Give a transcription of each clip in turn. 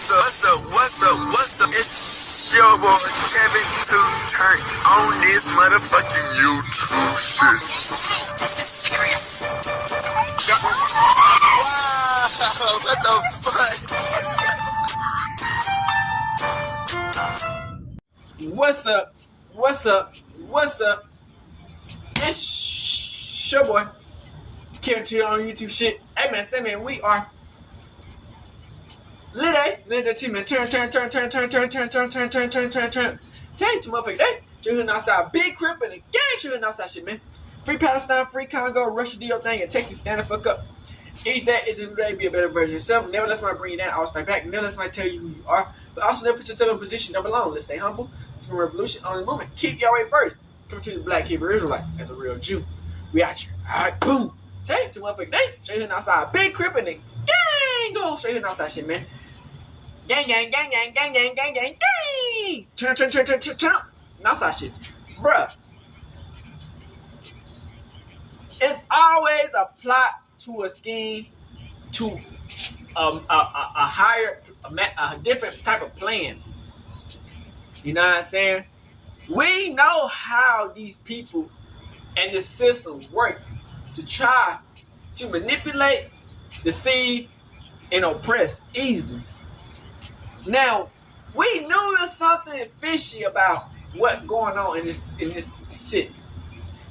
What's up? It's your boy Kevin to turn on this motherfucking YouTube shit. Wow, what the fuck? What's up? It's your boy Kevin to on YouTube shit. Hey man, say man, we are Lit team man, turn. Change to motherfucker day. Chillin' outside, big crip and the gang chillin' outside shit, man. Free Palestine, free Congo, Russia, do your thing, and Texas, stand the fuck up. Each day is a new day, be a better version of yourself. Never let somebody bring you down, always fight back. Never let somebody tell you who you are, but also never put yourself in a position to belong. Let's stay humble. It's a revolution on the moment. Keep your way first. Come to the Black Hebrew Israelite as a real Jew. We out here. Alright, boom. Change to motherfucker day. Chillin' outside, big crip and the gang go. Chillin' outside shit, man. Gang. Turn. Outside shit. Bruh. It's always a plot to a scheme to a different type of plan. You know what I'm saying? We know how these people and the system work to try to manipulate, deceive, and oppress easily. Now, we knew there's something fishy about what's going on in this shit.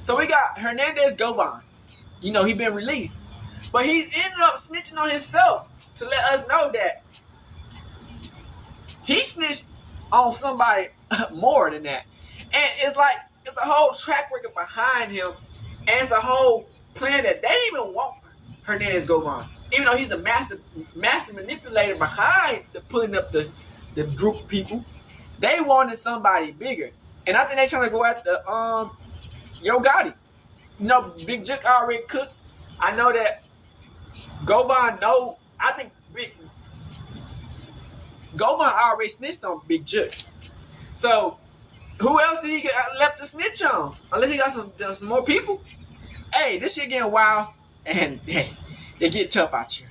So we got Hernandez Govan. You know, he been released. But he's ended up snitching on himself to let us know that he snitched on somebody more than that. And it's like, it's a whole track record behind him. And it's a whole plan that they didn't even want Hernandez Govan. Even though he's the master manipulator behind the putting up the group of people, they wanted somebody bigger. And I think they're trying to go at the Gotti. You know, Big Jook already cooked. I know that Govan I think Govan already snitched on Big Jook. So who else he left to snitch on? Unless he got some more people. Hey, this shit getting wild, and hey, it get tough out here.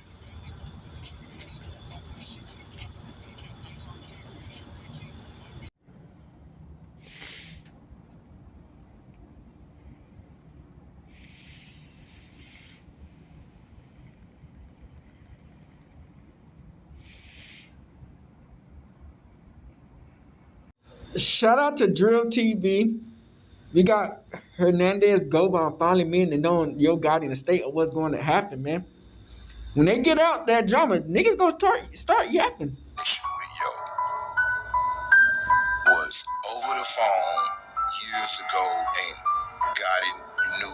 Shout out to Drill TV. We got Hernandez Govan finally meeting and knowing Gotti in the state of what's going to happen, man. When they get out that drama, niggas gonna start yapping. Was over the phone years ago, and Gotti knew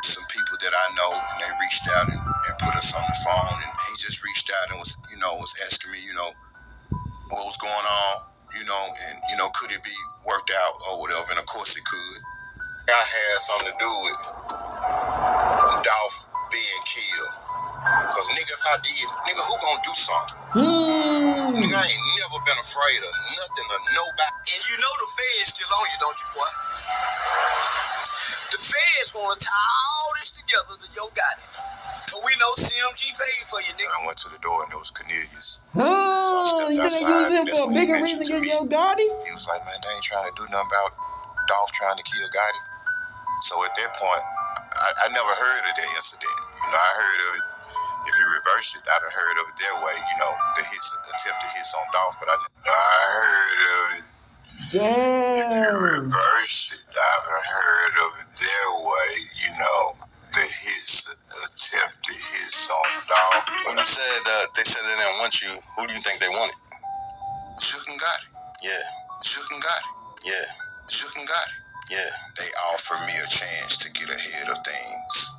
some people that I know, and they reached out and put us on the phone, and he just reached out and was asking me, what was going on, and could it be worked out or whatever, and of course it could. I had something to do with Dolph being killed. Because nigga, if I did, nigga, who gonna do something? Nigga, I ain't never been afraid of nothing or nobody. And you know the feds still on you, don't you, boy? The feds wanna tie all this together to Gotti. So we know CMG paid for you, nigga. I went to the door and it was Cornelius. So you gonna use him for a bigger reason than Gotti? He was like, man, they ain't trying to do nothing about Dolph trying to kill Gotti. So at that point, I never heard of that incident. I heard of it. If you reverse it, I'd have heard of it their way. The attempted hits on Dolph, but I heard of it. Damn. If you reverse it, I've heard of it their way. The attempted hits on Dolph. When you said they said they didn't want you, who do you think they wanted? Jook and Gotti. Yeah. Jook and Gotti. Yeah. Jook and Gotti. Yeah. They offered me a chance to get ahead of things,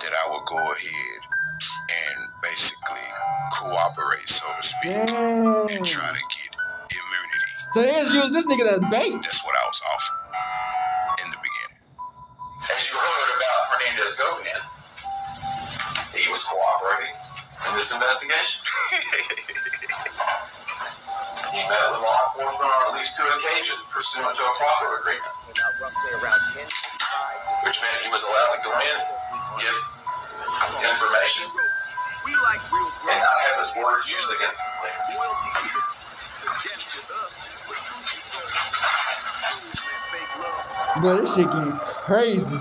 that I would go ahead and basically cooperate, so to speak, and try to get immunity. So they just use this nigga as bait. That's what I was offered in the beginning. As you heard about Hernandez Govan, he was cooperating in this investigation. He met with law enforcement on at least 2 occasions pursuant to a proffer agreement, which meant he was allowed to go in, give information, and not have his words used against him later. Boy, this shit getting crazy.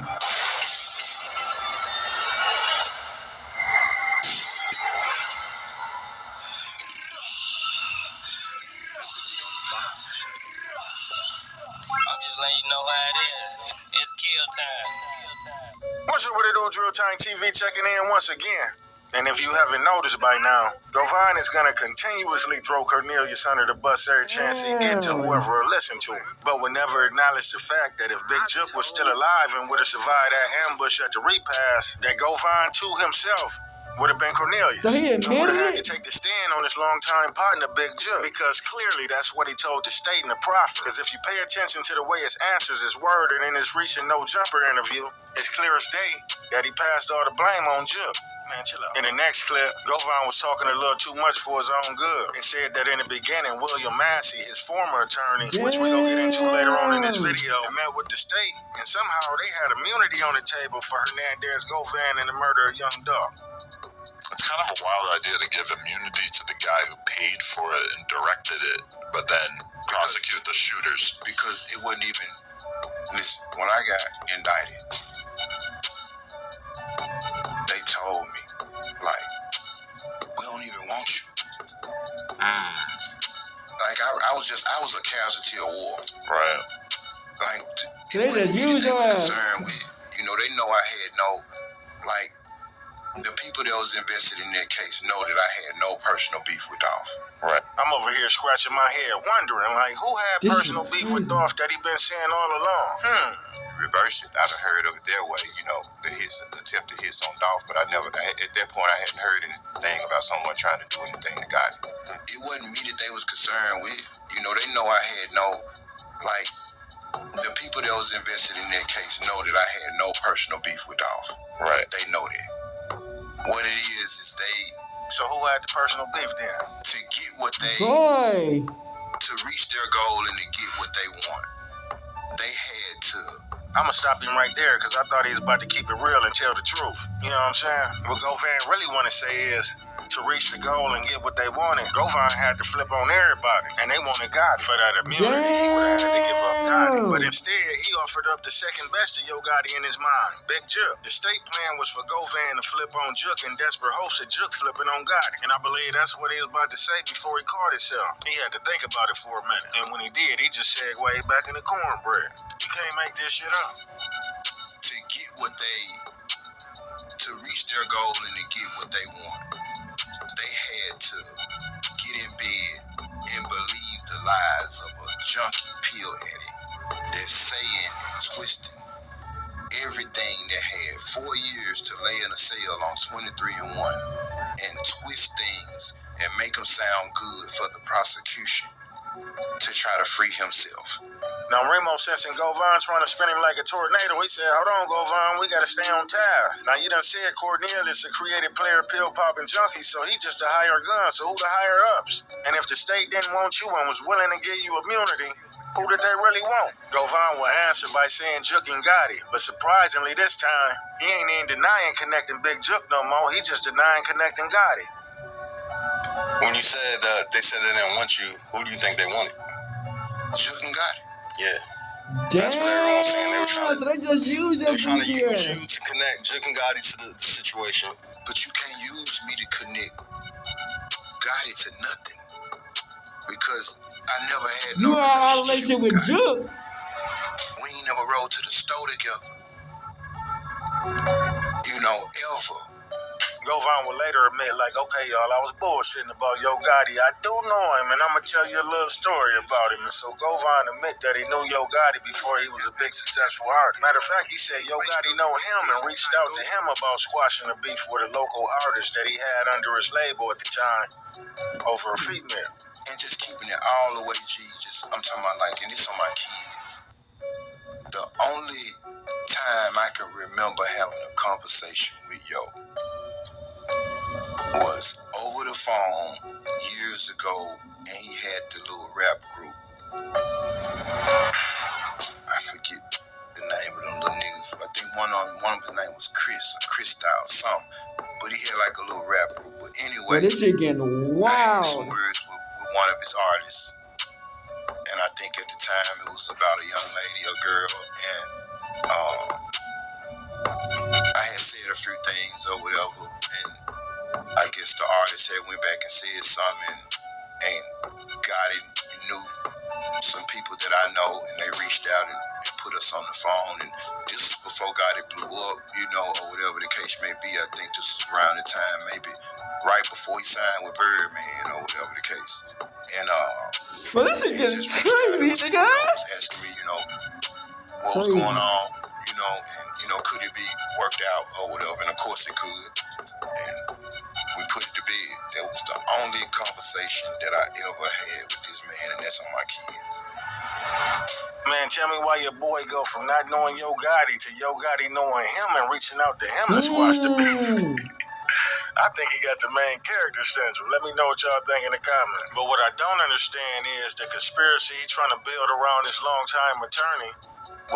What's up with it, old Drill Time TV checking in once again. And if you haven't noticed by now, Govan is going to continuously throw Cornelius under the bus every chance he gets to whoever will listen to him. But would never acknowledge the fact that if Big Jook was still alive and would have survived that ambush at the repass, that Govan too himself would have been Cornelius. So he admitted would have had it? to take the stand on his longtime partner, Big Jook, because clearly that's what he told the state and the prophet. Because if you pay attention to the way his answers is worded in his recent No Jumper interview, it's clear as day that he passed all the blame on Jook. Man, chill out. In the next clip, Govan was talking a little too much for his own good and said that in the beginning, William Massey, his former attorney, which we're going to get into later on in this video, met with the state, and somehow they had immunity on the table for Hernandez, Govan, and the murder of Youngdolph. It's kind of a wild idea to give immunity to the guy who paid for it and directed it, but then prosecute the shooters. Because it wasn't even... Listen, when I got indicted, they told me, like, we don't even want you. Like, I was a casualty of war. Right. Like, They just use your ass. concerned with, they know I had no, like, the people that was invested in that case know that I had no personal beef with Dolph. Right. I'm over here scratching my head, wondering, like, who had This personal beef with Dolph that he been saying all along? Reverse it. I'd have heard of it their way, the attempt to hit on Dolph, but at that point, I hadn't heard anything about someone trying to do anything to Gotti. It wasn't me that they was concerned with. They know I had no, like, the people that was invested in that case know that I had no personal beef with Dolph. Right. They know that. What it is they... So who had the personal beef then? To get what they... Boy. To reach their goal and to get what they want, they had to... I'm going to stop him right there because I thought he was about to keep it real and tell the truth. You know what I'm saying? What Govan really want to say is, to reach the goal and get what they wanted, Govan had to flip on everybody. And they wanted God for that immunity. He would have had to give up Gotti. But instead, he offered up the second best to Gotti in his mind, Big Jook. The state plan was for Govan to flip on Jook in desperate hopes of Jook flipping on Gotti. And I believe that's what he was about to say before he caught himself. He had to think about it for a minute. And when he did, he just segued back into cornbread. You can't make this shit up. To get what to reach their goal and to get what they want, they had to get in bed and believe the lies of a junkie pill addict that's saying and twisting everything that had 4 years to lay in a cell on 23 and 1 and twist things and make them sound good for the prosecution to try to free himself. Now, Remo sensing Govan trying to spin him like a tornado. He said, hold on, Govan, we got to stay on task. Now, you done said Cornelius a creative player, pill-popping junkie, so he just a hired gun. So who the higher-ups? And if the state didn't want you and was willing to give you immunity, who did they really want? Govan will answer by saying Jook and Gotti. But surprisingly this time, he ain't even denying connecting Big Jook no more. He just denying connecting Gotti. When you said they said they didn't want you, who do you think they wanted? Jook and Gotti. Yeah. Damn. That's what everyone was saying. They were trying to, So they just used they were trying to your use you to connect Jook and Gotti to the situation. But you can't use me to connect Gotti to nothing. Because I never had You no had a relationship with Gotti. Jook. We ain't never rode to the store together. Ever. Govan would later admit, like, okay, y'all, I was bullshitting about Yo Gotti. I do know him, and I'm going to tell you a little story about him. And so Govan admit that he knew Yo Gotti before he was a big successful artist. Matter of fact, he said Yo Gotti know him and reached out to him about squashing a beef with a local artist that he had under his label at the time over a female. And just keeping it all the way G, I'm talking about, like, and this on my kids. The only time I can remember having a conversation with Yo was over the phone years ago, and he had the little rap group. I forget the name of them little niggas. I think one of his name was Chris Style, something. But he had like a little rap group. But But this shit getting I had wild. some words with one of his artists, and I think at the time it was about a young lady, a girl, and I had said a few things or whatever, and I guess the artist had went back and said something, and Gotti knew some people that I know, and they reached out and put us on the phone, and this was before Gotti blew up, you know, or whatever the case may be. I think this was around the time, maybe right before he signed with Birdman, or whatever the case. And But this shit getting crazy, nigga. Was asking me, you know, what was going on, you know, and you know, could it be worked out or whatever? And of course it could. And we put it to bed. That was the only conversation that I ever had with this man, and that's on my kids. Man, tell me why your boy go from not knowing Yo Gotti to Yo Gotti knowing him and reaching out to him to squash the beef. I think he got the main character syndrome. Let me know what y'all think in the comments. But what I don't understand is the conspiracy he's trying to build around his longtime attorney,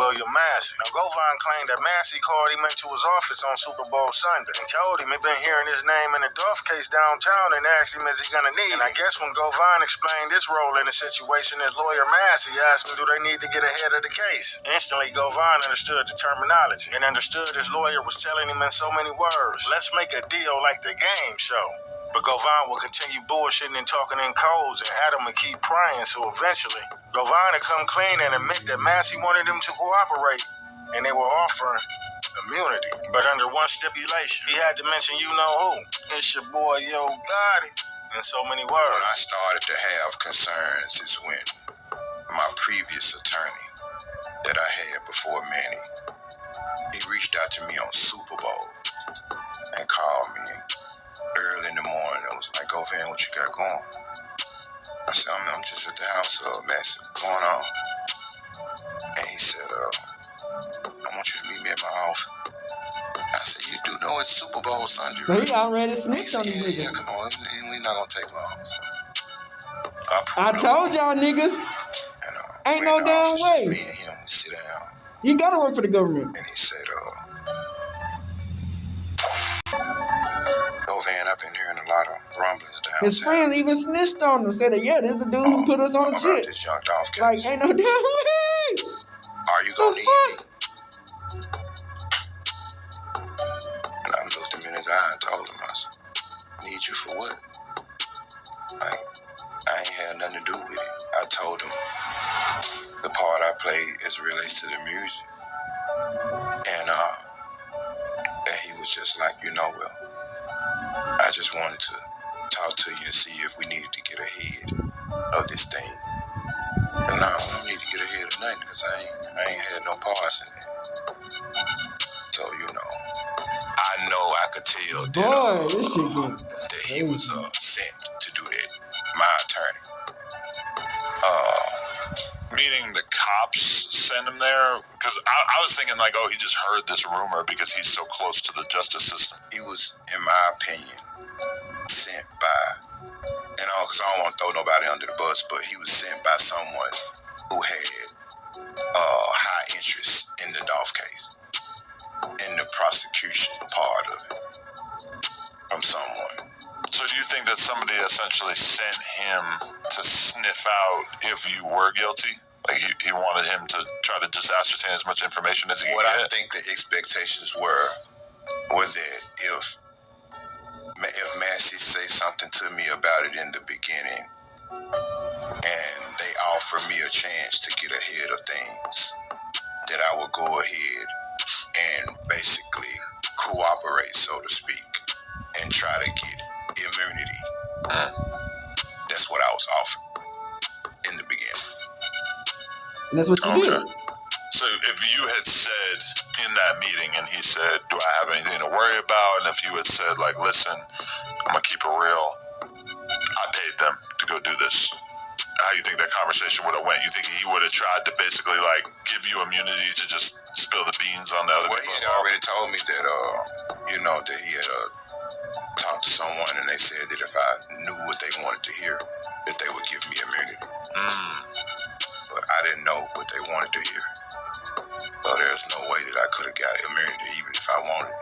William Massey. Now, Govan claimed that Massey called him into his office on Super Bowl Sunday and told him he'd been hearing his name in the Dolph case downtown and asked him, is he gonna need it? And I guess when Govan explained his role in the situation, his lawyer Massey asked him, do they need to get ahead of the case? Instantly, Govan understood the terminology and understood his lawyer was telling him in so many words, let's make a deal like the game show. But Govan will continue bullshitting and talking in codes, and Adam would keep prying, so eventually, Govan would come clean and admit that Massey wanted him to cooperate, and they were offering immunity. But under one stipulation, he had to mention you-know-who. It's your boy, Yo Gotti, in so many words. When I started to have concerns is when my previous attorney that I had before Manny, he reached out to me on Super Bowl and called me early in the morning. I was like, Govan, what you got going? I said, I'm just at the house, Massey. What's going on? And he said, I want you to meet me at my office. I said, you do know it's Super Bowl Sunday, So right? he already snitched on these Yeah, niggas. come on, we're not gonna take long. So I told y'all niggas, and, ain't no damn way. Me and him, we sit down. You gotta work for the government. And he said, Govan, I've been hearing a lot of rumblings downtown. His friends even snitched on him, said that, yeah, this is the dude who put us on the shit. This Youngdolph case. Like, ain't no damn way. Are you gonna need me? And I looked him in his eye and told him, I said, need you for what? Like, I ain't had nothing to do with it. I told him the part I played as it relates to the music. And that he was just like, well, I just wanted to talk to you and see if we needed to get ahead of this thing. And no, I don't need to get ahead of nothing because I ain't had no parts in it. So, I know I could tell Boy, this shit getting that he was sent to do that. My attorney. Meaning the cops sent him there? Because I was thinking like, oh, he just heard this rumor because he's so close to the justice system. He was, in my opinion, sent by, because I don't want to throw nobody under the bus, but he was sent by someone who had high interest in the Dolph case, in the prosecution part of it, from someone. So do you think that somebody essentially sent him to sniff out if you were guilty? Like he wanted him to try to just ascertain as much information as he could get? What I think the expectations were that if Massey say something to me about it in the beginning, and they offer me a chance to get ahead of things, that I would go ahead and basically cooperate, so to speak, and try to get immunity. That's what I was offered in the beginning. And that's what you did. So if you had said in that meeting and he said, do I have anything to worry about? And if you had said, like, listen, I'm going to keep it real. I paid them to go do this. How do you think that conversation would have went? You think he would have tried to basically, like, give you immunity to just spill the beans on the other people? Well, he had already told me that, that he had talked to someone and they said that if I knew what they wanted to hear, that they would give me immunity. But I didn't know what they wanted to hear. So there's no way that I could have got immunity even if I wanted.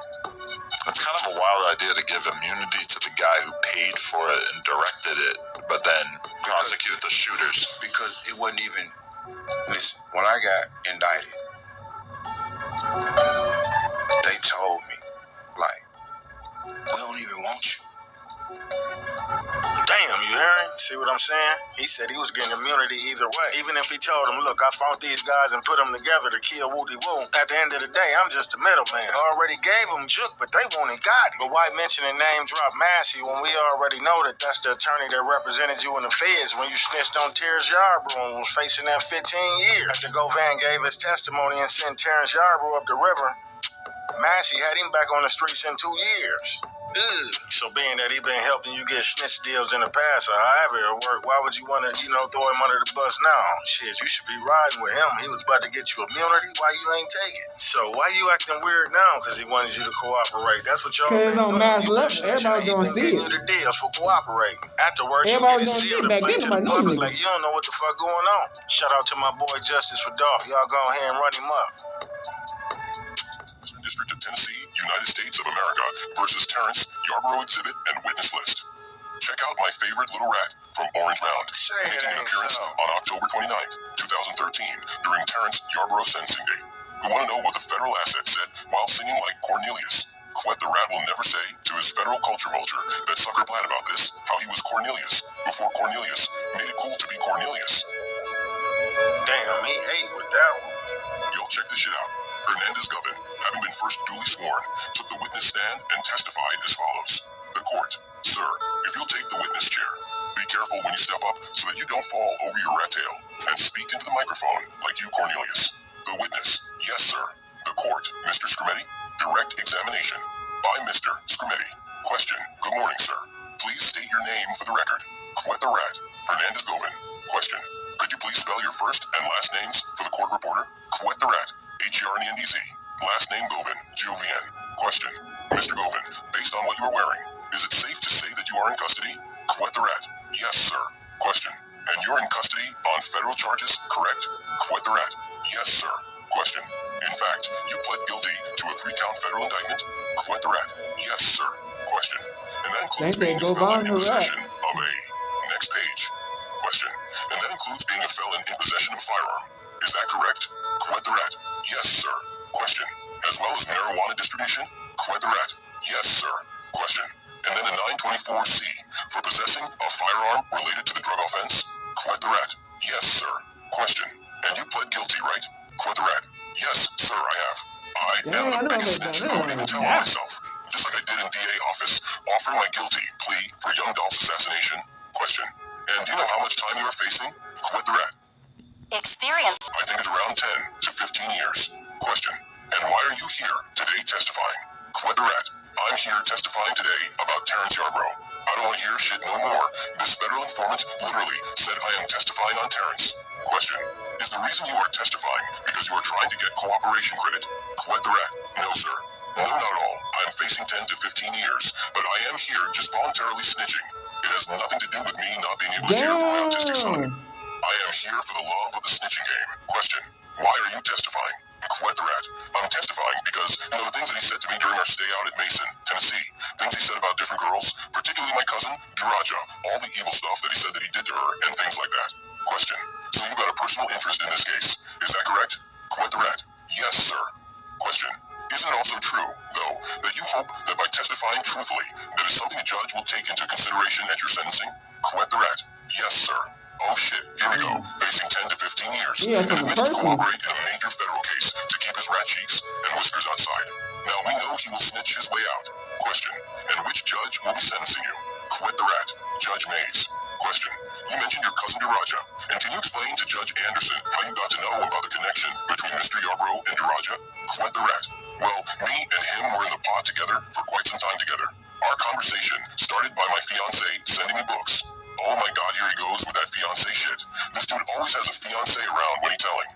It's kind of a wild idea to give immunity to the guy who paid for it and directed it, but then prosecute the shooters? Because it wasn't even. Listen, when I got indicted, they told me, like, we don't even want you. Damn, you hearing? See what I'm saying? He said he was getting immunity either way. Even if he told him, look, I fought these guys and put them together to kill Woody Woo. At the end of the day, I'm just a middleman. I already gave him Jook, but they wanted Gotti. But why mention and name drop Massey when we already know that that's the attorney that represented you in the feds when you snitched on Terrence Yarbrough and was facing that 15 years? After Govan gave his testimony and sent Terrence Yarbrough up the river, Massey had him back on the streets in 2 years. Ugh. So being that he been helping you get snitch deals in the past or however it worked, why would you want to, throw him under the bus now? Shit, you should be riding with him. He was about to get you immunity. Why you ain't take it? So why you acting weird now? Because he wanted you to cooperate. That's what y'all been doing. Because on mass level, everybody's going to see it. You the deals for cooperating. Afterwards, Everybody's you get it sealed and plea to the public nigga. like you don't know what the fuck going on. Shout out to my boy Justice for Dolph. Y'all go ahead and run him up. District of Tennessee, United States of America versus Terrence Yarbrough exhibit and witness list. Check out my favorite little rat from Orange Mound, making an appearance on October 29th, 2013, during Terrence Yarbrough's sentencing date. You want to know what the federal asset said while singing like Cornelius? Quet the rat will never say to his federal culture vulture that sucker glad about this how he was Cornelius before Cornelius made it cool to be Cornelius. Damn, he ate with that one. Yo, check this shit out. Hernandez Govan, having been first duly sworn, took the witness stand and testified as follows. The court, sir, if you'll take the witness chair, be careful when you step up so that you don't fall over your rat tail, and speak into the microphone like you, Cornelius. The witness, yes, sir. The court, Mr. Scrimeti, direct examination. By Mr. Scrimeti. Question, good morning, sir. Please state your name for the record. Quet the rat, Hernandez Govan. Question, could you please spell your first and last names for the court reporter? Quet the rat, H-E-R-N-E-N-D-Z. Last name Govan, G-O-V-N. Question, Mr. Govan, based on what you are wearing, is it safe to say that you are in custody? Quet the rat, yes, sir. Question, and you're in custody on federal charges, correct? Quet the rat, yes, sir. Question, in fact, you pled guilty to a 3-count federal indictment? Quet the rat, yes, sir. Question, and that includes being a felon in possession of a... Next page. Question, and that includes being a felon in possession of a firearm. Is that correct? Quet the rat, yes, sir. Question, as well as marijuana distribution? Quet the rat, yes, sir. Question, and then a 924C for possessing a firearm related to the drug offense? Quet the rat, yes, sir. Question, and you pled guilty, right? Quet the rat, yes, sir, I have. I am the biggest snitch I would even tell on myself. Just like I did in DA office, offering my guilty plea for Youngdolph's assassination. Question, and do you know how much time you are facing? Quet the rat. Experience. I think it's around 10 to 15 years. Question, and why are you here today testifying? Quet the rat. I'm here testifying today about Terrence Yarbrough. I don't want to hear shit no more. This federal informant literally said I am testifying on Terrence. Question, is the reason you are testifying because you are trying to get cooperation credit? Quet the rat. No, sir. No, not at all. I am facing 10 to 15 years, but I am here just voluntarily snitching. It has nothing to do with me not being able to care for my autistic son. I am here for the love of the snitching game. Question, why are you testifying? Quet the rat. I'm testifying because, the things that he said to me during our stay out at Mason, Tennessee, things he said about different girls, particularly my cousin, Duraja, all the evil stuff that he said that he did to her, and things like that. Question, so you got a personal interest in this case. Is that correct? Quet the rat. Yes, sir. Question, isn't it also true, though, that you hope that by testifying truthfully, that is something a judge will take into consideration at your sentencing? Quet the rat. Yes, sir. Oh shit, here we go, facing 10 to 15 years, and admits to cooperate in a major federal case to keep his rat cheeks and whiskers outside. Now we know he will snitch his way out. Question, and which judge will be sentencing you? Quet the rat. Judge Mays. Question, you mentioned your cousin Duraja, and can you explain to Judge Anderson how you got to know about the connection between Mr. Yarbrough and Duraja? Quet the rat. Well, me and him were in the pod together for quite some time together. Our conversation started by my fiancé sending me books. Oh my god, here he goes with that fiancé shit. This dude always has a fiancé around when he's telling.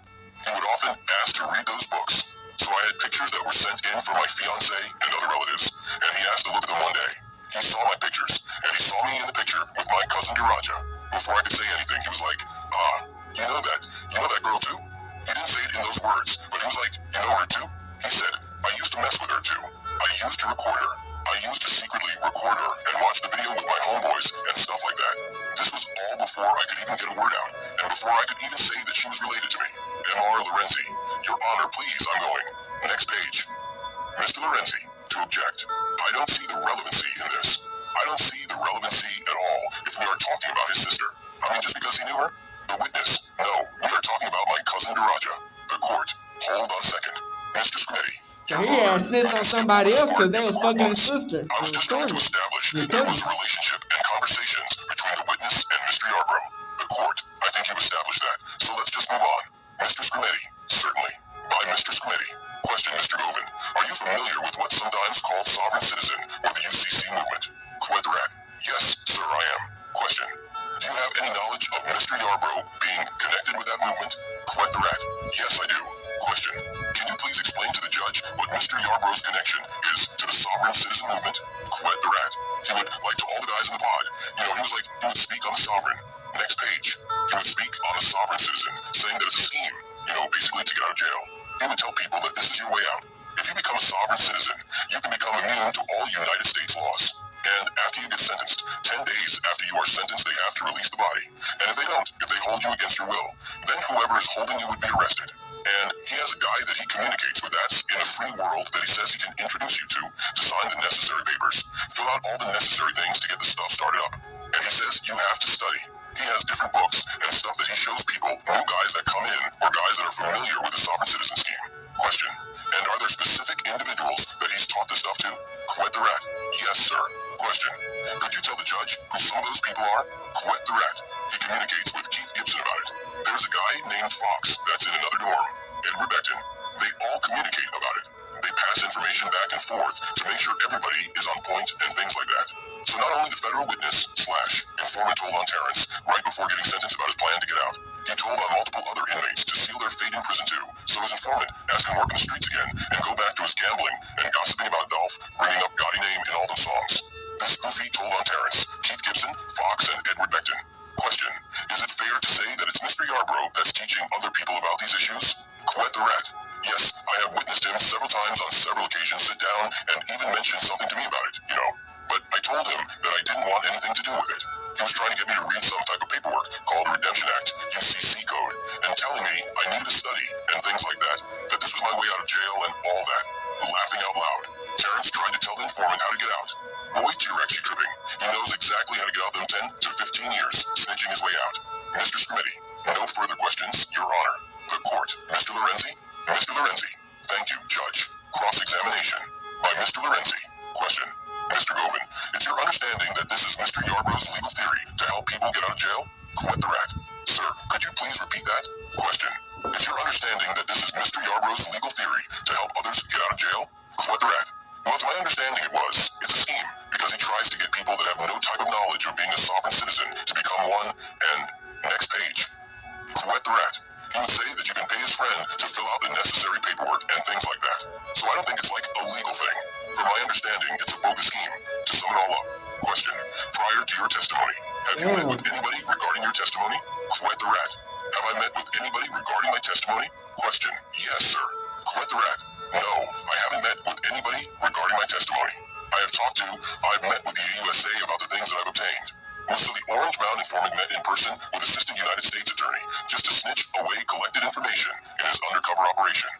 He would often ask to read those books. So I had pictures that were sent in from my fiancé and other relatives, and he asked to look at them one day. He saw my pictures, and he saw me in the picture with my cousin Duraja. Before I could say anything, he was like, you know that girl too? He didn't say it in those words, but he was like, you know her too? He said, I used to mess with her too. I used to record her. I used to secretly record her and watch the before I could even get a word out, and before I could even say that she was related to me. M.R. Lorenzi, Your Honor, please, I'm going. Next page. Mr. Lorenzi, to object. I don't see the relevancy in this. I don't see the relevancy at all if we are talking about his sister. I mean, just because he knew her? The witness. No, we are talking about my cousin Daraja. The court. Hold on a second. Mr. Smitty. So he had snitched on somebody else because they was fucking his sister. I was just trying to establish there was a relationship and conversations between the witness and Mr. Yarbrough. The court. I think you established that. So let's just move on. Mr. Smitty. Certainly. By Mr. Smitty. Question, Mr. Govan. Are you familiar with what's sometimes called sovereign citizen or the UCC movement? Quedrat. Yes, sir, I am. Question. Do you have any knowledge of Mr. Yarbrough being connected with that movement? Quedrat. Yes, I do. Question. Can you please explain to the judge what Mr. Yarbrough's connection is to the sovereign citizen movement? Quedrat. He would, like to all the guys in the pod, he would speak on the sovereign. Next page. He would speak on the sovereign citizen, saying that it's a scheme, basically to get out of jail. He would tell people that this is your way out. If you become a sovereign citizen, you can become immune to all United States laws. And after you get sentenced, 10 days after you are sentenced, they have to release the body. And if they don't, if they hold you against your will, then whoever is holding you would be arrested. And he has a guy that he communicates with that's in a free world that he says he can introduce you to sign the necessary papers, fill out all the necessary things to get the stuff started up. And he says you have to study. He has different books and stuff that he shows people, new guys that come in or guys that are familiar with the sovereign citizen scheme. Question. And are there specific individuals that he's taught this stuff to? Quet the rat. Yes, sir. Question. Could you tell the judge who some of those people are? Quet the rat. He communicates with Keith Gibson about it. There's a guy named Fox that's in another dorm. Edward Beckton. They all communicate about it. They pass information back and forth to make sure everybody is on point and things like that. So not only the federal witness / informant told on Terrence right before getting sentenced about his plan to get out, he told on multiple other inmates to seal their fate in prison too, so his informant has him work in the streets again and go back to his gambling and gossiping about Dolph, bringing up Gotti name in all them songs. This goofy told on Terrence, Keith Gibson, Fox, and Edward Beckton. Question. Is it fair to say that it's Mr. Yarbrough that's teaching other people about these issues? Quet the rat. Yes, I have witnessed him several times on several occasions sit down and even mention something to me about it, But I told him that I didn't want anything to do with it. He was trying to get me to read some type of paperwork called Redemption Act, UCC code, and telling me I needed to study and things like that this was my way out of jail and all that. Laughing out loud. Terrence tried to tell the informant how to get out. Boy, T-Rex, you tripping. He knows exactly how to get out them 10 to 15 years, snitching his way out. Mr. Smitty, no further questions, Your Honor. The court. Mr. Lorenzi? Mr. Lorenzi. Thank you, Judge. Cross-examination. By Mr. Lorenzi. Question. Mr. Govan, it's your understanding that this is Mr. Yarbrough's legal theory to help people get out of jail? Quet the rat. Sir, could you please repeat that? Question. It's your understanding that this is Mr. Yarbrough's legal theory to help others get out of jail? Quet the rat. Well, to my understanding it was. It's a scheme, because he tries to get people that have no type of knowledge of being a sovereign citizen to become one, and next page. Quet the rat. He would say that you can pay his friend to fill out the necessary paperwork and things like that. So I don't think it's like a legal thing. From my understanding, it's a bogus scheme. To sum it all up. Question. Prior to your testimony, have you met with anybody regarding your testimony? Quet the rat. Have I met with anybody regarding my testimony? Question. Yes, sir. Quet the rat. No, I haven't met with anybody regarding my testimony. I've met with the AUSA about the things that I've obtained. So the Orange Mound informant met in person with Assistant United States Attorney just to snitch away collected information in his undercover operation.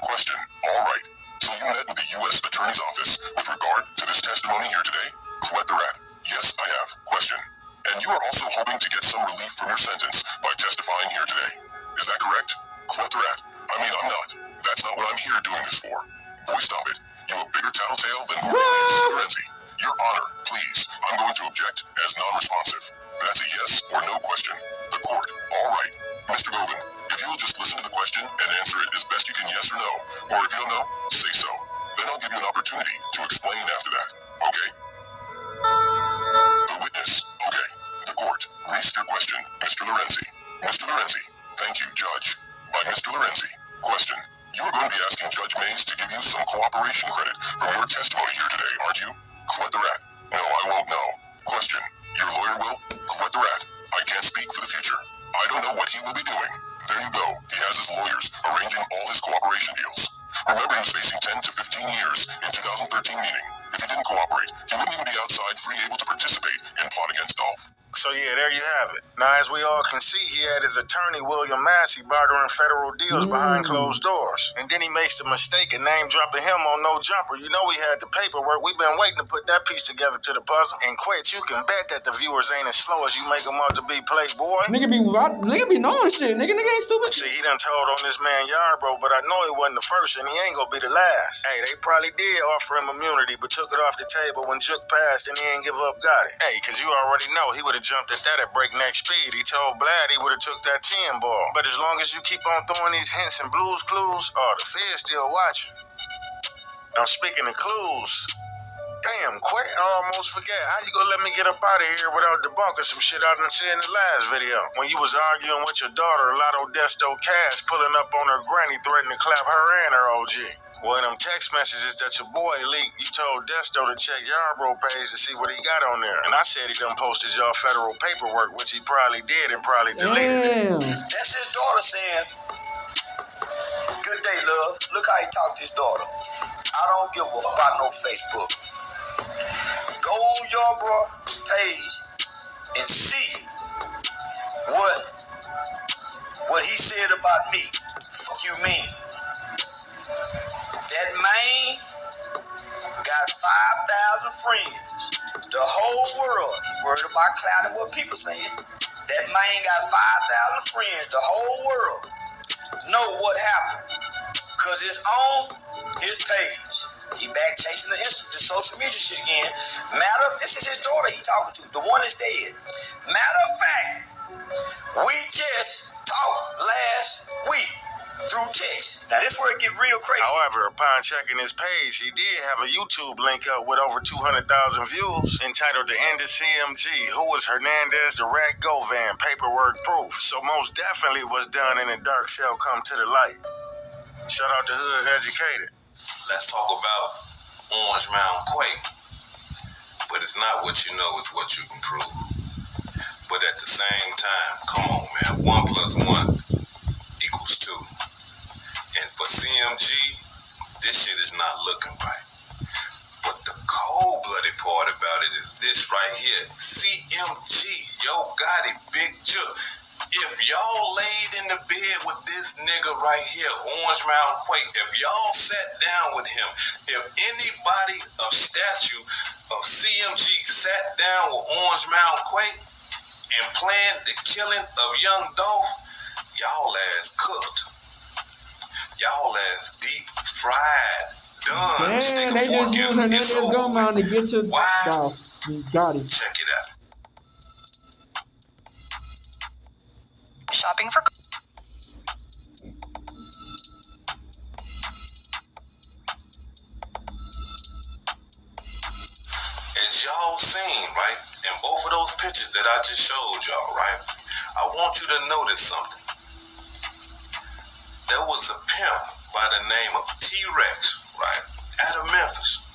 Question. All right. So you met with the U.S. Attorney's Office with regard to this testimony here today? Quet the rat. Yes, I have. Question. And you are also hoping to get some relief from your sentence by testifying here today. Is that correct? Quet the rat. I mean, I'm not. That's not what I'm here doing this for. Boy, stop it. You a bigger tattletale than Cornelius Lorenzi. Your Honor, please. I'm going to object as non-responsive. That's a yes or no question. The court. All right. Mr. Govan, if you will just listen to the question and answer it as best you can, yes or no, or if you don't know, say so. Then I'll give you an opportunity to explain after that. Okay? The witness. Okay. The court. Reached your question, Mr. Lorenzi. Mr. Lorenzi. Thank you, Judge. By Mr. Lorenzi. Question. You are going to be asking Judge Mays to give you some cooperation credit from your testimony here today, aren't you? Quet the rat. No, I won't know. Question. Your lawyer will? Quet the rat. I can't speak for the future. I don't know what he will be doing. There you go. He has his lawyers arranging all his cooperation deals. Remember, he was facing 10 to 15 years in 2013 meeting. If he didn't cooperate, he there you have it. Now, as we all can see, he had his attorney, William Massey, bartering federal deals behind closed doors. And then he makes the mistake of name-dropping him on No Jumper. You know we had the paperwork. We've been waiting to put that piece together to the puzzle. And Quet, you can bet that the viewers ain't as slow as you make them out to be, Playboy. Nigga be knowing shit. Nigga ain't stupid. See, he done told on this man Yarbrough, but I know he wasn't the first, and he ain't gonna be the last. Hey, they probably did offer him immunity, but took it off the table when Jook passed, and he ain't give up Gotti. Hey, cause you already know he would have jumped at that at breakneck speed. He told Blad he would have took that 10 ball. But as long as you keep on throwing these hints and blues clues, oh, the feds still watching. Now, speaking of clues, damn, Quet, I almost forget. How you gonna let me get up out of here without debunking some shit I done said in the last video? When you was arguing with your daughter, Lotto Desto Cash, pulling up on her granny, threatening to clap her and her OG. Well, in them text messages that your boy leaked, you told Desto to check Yarbrough page to see what he got on there. And I said he done posted y'all federal paperwork, which he probably did and probably deleted it. That's his daughter saying, "Good day, love. Look how he talked to his daughter. I don't give a fuck about no Facebook. Go on Yarbrough page and see what he said about me. Fuck you mean? That man got 5,000 friends. The whole world worried about clouding what people saying. That man got 5,000 friends. The whole world know what happened. Cause it's on his page. He back chasing the social media shit again. This is his daughter he talking to, the one that's dead. Matter of fact, we just talked last week through text. Now this where it get real crazy. However, upon checking his page, he did have a YouTube link up with over 200,000 views entitled The End of CMG, Who Was Hernandez the Rat Govan, Paperwork Proof. So most definitely was done in a dark shell come to the light. Shout out to Hood Educated. Let's talk about Orange Mound Quake. But it's not what you know, it's what you can prove. But at the same time, come on, man, 1 + 1 equals 2. And for CMG, this shit is not looking right. But the cold-blooded part about it is this right here. CMG, Yo Gotti, Bigg Jook. If y'all laid in the bed with this nigga right here, Orange Mound Quake, if y'all sat down with him, if anybody of statue of CMG sat down with Orange Mound Quake and planned the killing of Youngdolph, y'all ass cooked. Y'all ass deep fried. Done. Damn, they just used Hernandez Govan to get to Gotti. Check it out. Shopping for As y'all seen, right, in both of those pictures that I just showed y'all, right, I want you to notice something. There was a pimp by the name of T-Rex, right, out of Memphis.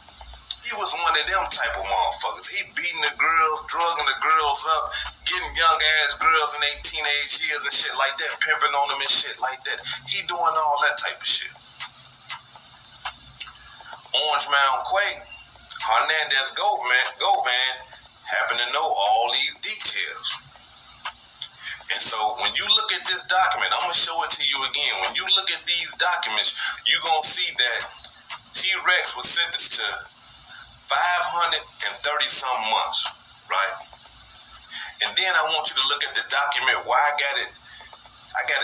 He was one of them type of motherfuckers. He beating the girls, drugging the girls up, getting young ass girls in their teenage years and shit like that, pimping on them and shit like that. He doing all that type of shit. Orange Mound Quake, Hernandez Govan happen to know all these details. And so when you look at this document, I'm gonna show it to you again. When you look at these documents, you're gonna see that T-Rex was sentenced to 530-something months, right? And then I want you to look at the document where I got it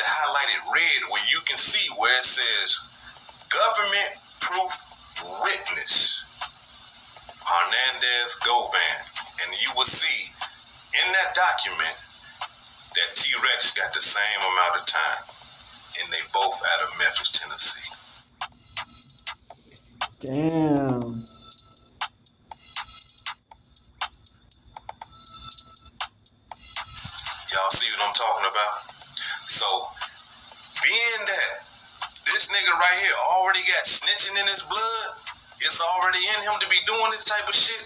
highlighted red where you can see where it says government proof witness Hernandez Govan. And you will see in that document that T-Rex got the same amount of time. And they both out of Memphis, Tennessee. Damn. Y'all see what I'm talking about? So, being that this nigga right here already got snitching in his blood, it's already in him to be doing this type of shit.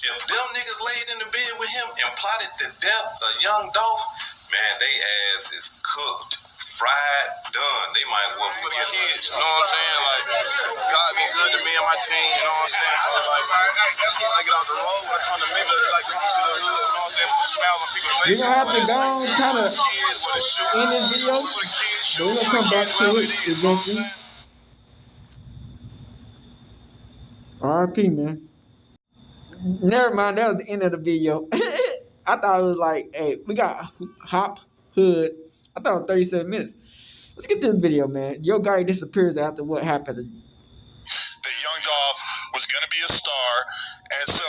If them niggas laid in the bed with him and plotted the death of Youngdolph, man, they ass is cooked fried, done. They might as well For the forget kids, you know what I'm saying? Like, God be good to me and my team, you know what I'm saying? So, like, when I get out the road, when I come to Memphis, like, come to the hood, you know what I'm saying? Put a smile on people's faces. We're gonna have to go kind of Kids with a shoe. in this video, For the kids, but we're gonna come back to it eventually. RP, man. Never mind, that was the end of the video. I thought it was like, hey, we got Hop Hood. I thought it was 37 minutes. Let's get this video, man. Yo Gotti disappears after what happened. That Youngdolph was going to be a star, and so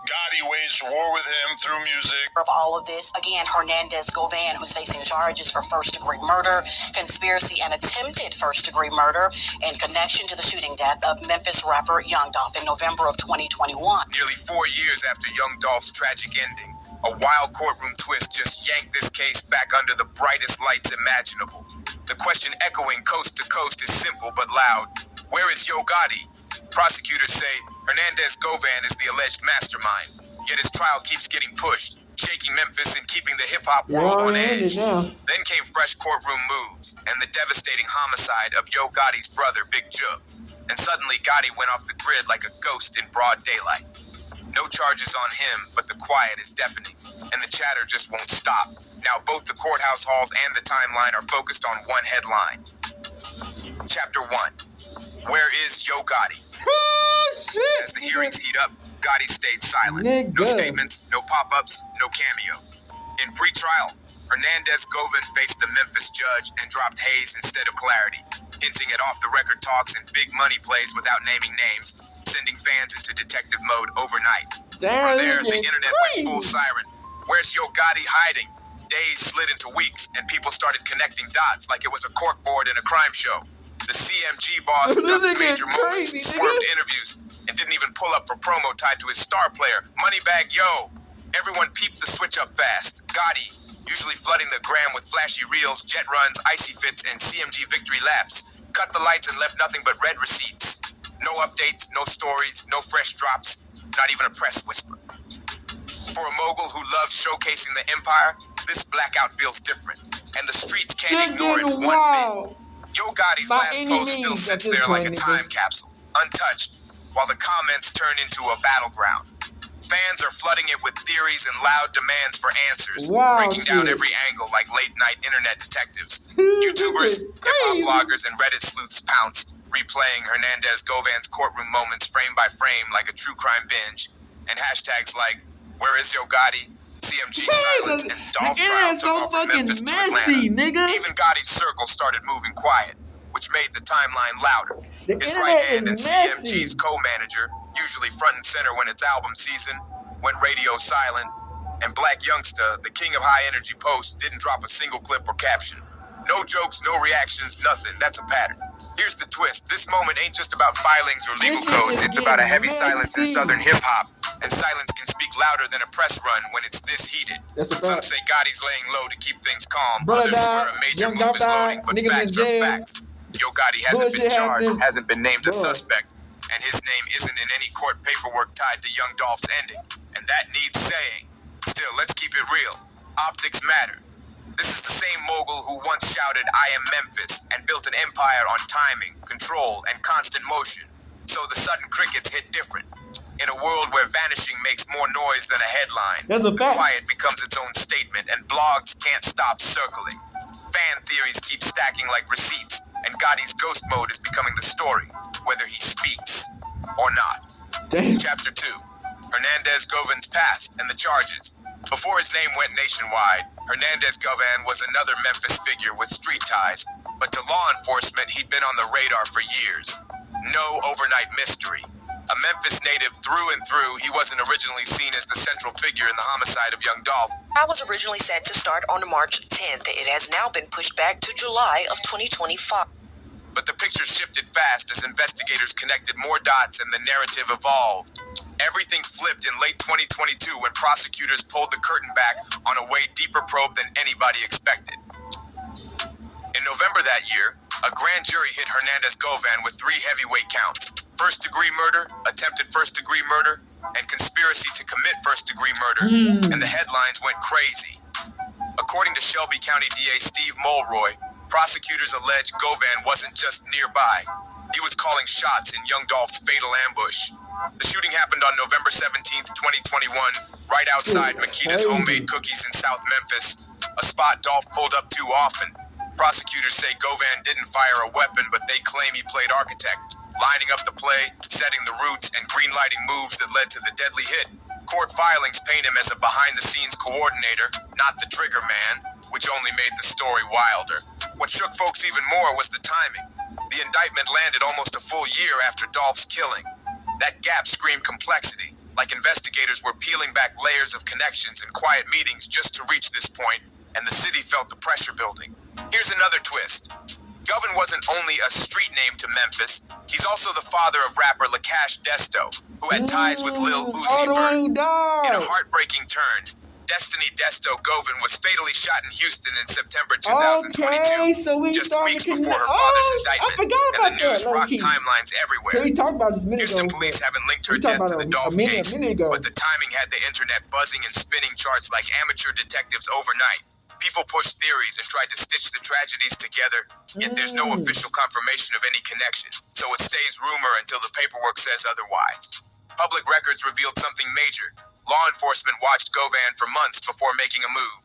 Gotti waged war with him through music. Of all of this, again, Hernandez Govan, who's facing charges for first-degree murder, conspiracy, and attempted first-degree murder in connection to the shooting death of Memphis rapper Youngdolph in November of 2021. Nearly 4 years after Youngdolph's tragic ending, a wild courtroom twist just yanked this case back under the brightest lights imaginable. The question echoing coast to coast is simple but loud. Where is Yo Gotti? Prosecutors say Hernandez Govan is the alleged mastermind, yet his trial keeps getting pushed, shaking Memphis and keeping the hip-hop world on edge. Then came fresh courtroom moves and the devastating homicide of Yo Gotti's brother, Bigg. And suddenly Gotti went off the grid like a ghost in broad daylight. No charges on him, but the quiet is deafening, and the chatter just won't stop. Now both the courthouse halls and the timeline are focused on one headline. Chapter 1. Where is Yo Gotti? Oh, shit. As the hearings heat up, Gotti stayed silent. No statements, no pop-ups, no cameos. In pre-trial, Hernandez Govan faced the Memphis judge and dropped haze instead of clarity, hinting at off-the-record talks and big money plays without naming names, sending fans into detective mode overnight. From there, the internet went full siren. Where's Yo Gotti hiding? Days slid into weeks, and people started connecting dots like it was a corkboard in a crime show. The CMG boss ducked major moments, swerved interviews, and didn't even pull up for promo tied to his star player, Moneybag Yo. Everyone peeped the switch up fast. Gotti, usually flooding the gram with flashy reels, jet runs, icy fits, and CMG victory laps, cut the lights and left nothing but red receipts. No updates, no stories, no fresh drops, not even a press whisper. For a mogul who loves showcasing the empire, this blackout feels different, and the streets can't ignore it one bit. Yo Gotti's last post still sits there like a time capsule, untouched, while the comments turn into a battleground. Fans are flooding it with theories and loud demands for answers, breaking down every angle like late-night internet detectives. YouTubers, hip-hop bloggers, and Reddit sleuths pounced, replaying Hernandez Govan's courtroom moments frame by frame like a true crime binge, and hashtags like, where is Yo Gotti? CMG silence, and Dolph trial took off from Memphis to Atlanta. Even Gotti's circle started moving quiet, which made the timeline louder. His right hand and CMG's co-manager, usually front and center when it's album season, went radio silent, and Black Youngsta, the king of high-energy posts, didn't drop a single clip or caption. No jokes, no reactions, nothing. That's a pattern. Here's the twist. This moment ain't just about filings or legal codes. It's about a heavy silence in Southern hip-hop. And silence can speak louder than a press run when it's this heated. Some say Gotti's laying low to keep things calm. Others swear a major move is loading, but facts are facts. Yo Gotti hasn't been charged, hasn't been named a suspect, and his name isn't in any court paperwork tied to Youngdolph's ending. And that needs saying. Still, let's keep it real. Optics matter. This is the same mogul who once shouted, I am Memphis, and built an empire on timing, control, and constant motion. So the sudden crickets hit different. In a world where vanishing makes more noise than a headline, the quiet becomes its own statement, and blogs can't stop circling. Fan theories keep stacking like receipts, and Gotti's ghost mode is becoming the story, whether he speaks or not. Chapter 2. Hernandez Govan's past and the charges. Before his name went nationwide, Hernandez Govan was another Memphis figure with street ties, but to law enforcement, he'd been on the radar for years. No overnight mystery. A Memphis native through and through, he wasn't originally seen as the central figure in the homicide of Youngdolph. I was originally set to start on March 10th. It has now been pushed back to July of 2025. But the picture shifted fast as investigators connected more dots and the narrative evolved. Everything flipped in late 2022 when prosecutors pulled the curtain back on a way deeper probe than anybody expected. In November that year, a grand jury hit Hernandez Govan with 3 heavyweight counts: first-degree murder, attempted first-degree murder, and conspiracy to commit first-degree murder, and the headlines went crazy. According to Shelby County DA Steve Mulroy, Prosecutors allege Govan wasn't just nearby. He was calling shots in Youngdolph's fatal ambush. The shooting happened on November 17th, 2021, right outside Makita's homemade cookies in South Memphis, a spot Dolph pulled up too often. Prosecutors say Govan didn't fire a weapon, but they claim he played architect, lining up the play, setting the routes, and green-lighting moves that led to the deadly hit. Court filings paint him as a behind-the-scenes coordinator, not the trigger man, which only made the story wilder. What shook folks even more was the timing. The indictment landed almost a full year after Dolph's killing. That gap screamed complexity, like investigators were peeling back layers of connections and quiet meetings just to reach this point, and the city felt the pressure building. Here's another twist. Govan wasn't only a street name to Memphis, he's also the father of rapper Lakash Desto, who had ties with Lil Uzi Vert. In a heartbreaking turn, Destiny Desto Govan was fatally shot in Houston in September 2022, just weeks before her father's indictment, and the news rocked timelines everywhere. Houston police haven't linked her death to the Dolph case, but the timing had the internet buzzing and spinning charts like amateur detectives overnight. People pushed theories and tried to stitch the tragedies together, yet there's no official confirmation of any connection, so it stays rumor until the paperwork says otherwise. Public records revealed something major. Law enforcement watched Govan for months before making a move.